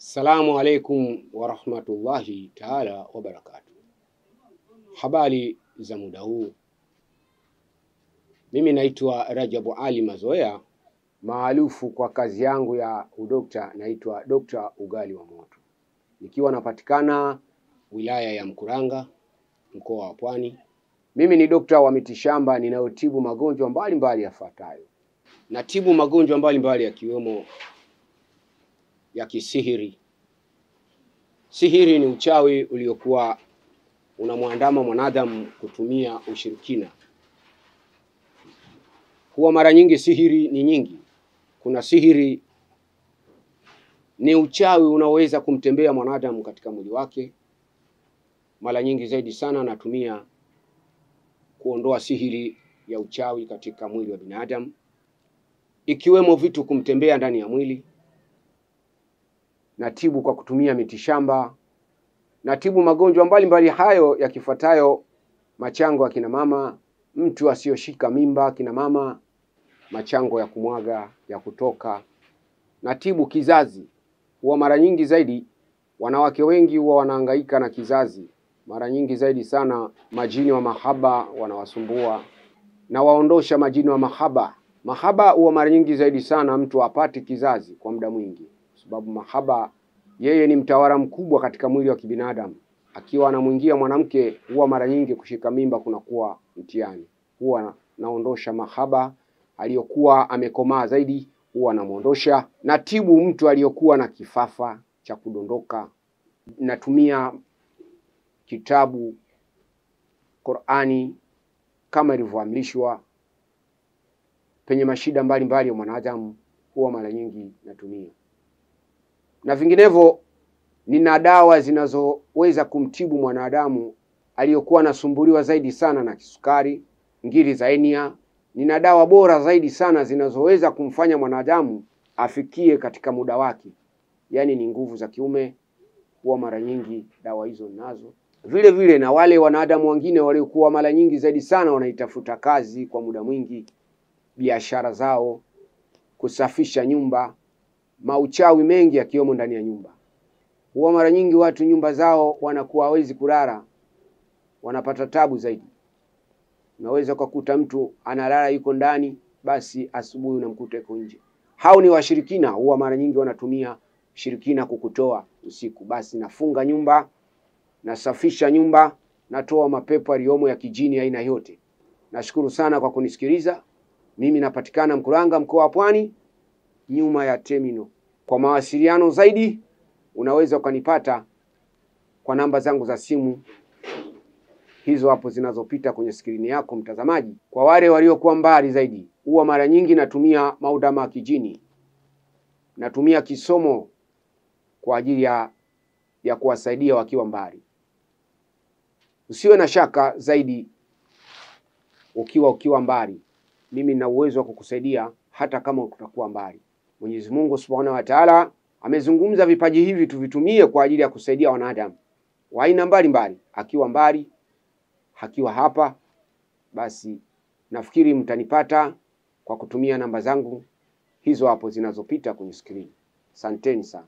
Assalamu alaikum wa rahmatullahi taala wa barakatuh. Habari za muda huu. Mimi naitwa Rajabu Ali Mazoea, maarufu kwa kazi yangu ya udokta naitwa Dokta Ugali wa Moto. Nikiwa napatikana wilaya ya Mkuranga, mkoa wa Pwani. Mimi ni dokta wa mitishamba ninayotibu magonjwa mbalimbali yafuatayo. Natibu magonjwa mbalimbali yakiwemo ya kisihiri. Sihiri ni uchawi uliokuwa unamwandama mwanadamu kutumia ushirikina. Huwa mara nyingi sihiri ni nyingi. Kuna sihiri ni uchawi unaoweza kumtembea mwanadamu katika mwili wake. Mara nyingi zaidi sana natumia kuondoa sihiri ya uchawi katika mwili wa binadamu, ikiwemo vitu kumtembea ndani ya mwili. Natibu kwa kutumia mitishamba. Natibu magonjwa mbalimbali hayo yakifuatayo: machango ya kina mama, mtu asiyoshika mimba kina mama, machango ya kumwaga, ya kutoka. Natibu kizazi. Huwa mara nyingi zaidi wanawake wengi huwa wanahangaika na kizazi. Mara nyingi zaidi sana majini wa mahaba wanawasumbua, na waondosha majini wa mahaba. Mahaba huwa mara nyingi zaidi sana mtu apate kizazi kwa muda mwingi, sababu mahaba yeye ni mtawala mkubwa katika mwili wa kibinadamu. Akiwa anamwingia mwanamke huwa mara nyingi kushika mimba kunakuwa mtihani. Huwa naondosha mahaba. Aliyokuwa amekomaa zaidi huwa namuondosha. Natibu mtu aliyokuwa na kifafa cha kudondoka. Natumia kitabu Qur'ani kama ilivyoamrishwa. Penye mashida mbalimbali ya mwanadamu huwa mara nyingi natumia. Na vinginevyo nina dawa zinazoweza kumtibu mwanadamu aliyokuwa anasumbuliwa zaidi sana na kisukari, ngiri za henia. Nina dawa bora zaidi sana zinazoweza kumfanya mwanadamu afikie katika muda wake, yaani ni nguvu za kiume. Huwa mara nyingi dawa hizo nazo. Vile vile na wale wanadamu wengine waliokuwa mara nyingi zaidi sana wanaitafuta kazi kwa muda mwingi, biashara zao, kusafisha nyumba, mauchawi mengi yakiwemo ndani ya nyumba. Huwa mara nyingi watu nyumba zao wanakuwa hawezi kulala, wanapata tabu zaidi. Unaweza kukuta mtu analala yuko ndani, basi asubuhi unamkuta yuko nje. Hao ni washirikina. Huwa mara nyingi wanatumia shirikina kukutoa usiku. Basi nafunga nyumba, nasafisha nyumba, natoa mapepo aliyomo ya kijini aina yote. Nashukuru sana kwa kunisikiliza. Mimi napatikana Mkuranga, mkoa wa Pwani, nyuma ya terminal. Kwa mawasiliano zaidi unaweza ukanipata kwa namba zangu za simu hizo hapo zinazopita kwenye skrini yako mtazamaji. Kwa wale waliokuwa mbali zaidi, huwa mara nyingi natumia maudama kijini. Natumia kisomo kwa ajili ya kuwasaidia wakiwa mbali. Usiwe na shaka zaidi ukiwa mbali. Mimi nina uwezo wa kukusaidia hata kama utakuwa mbali. Mwenyezi Mungu Subhanahu wa Ta'ala amezungumza vipaji hivi tuvitumie kwa ajili ya kusaidia wanadamu wa aina mbalimbali, akiwa mbali, akiwa hapa. Basi nafikiri mtanipata kwa kutumia namba zangu hizo hapo zinazopita kwenye skrini. Asanteni sana.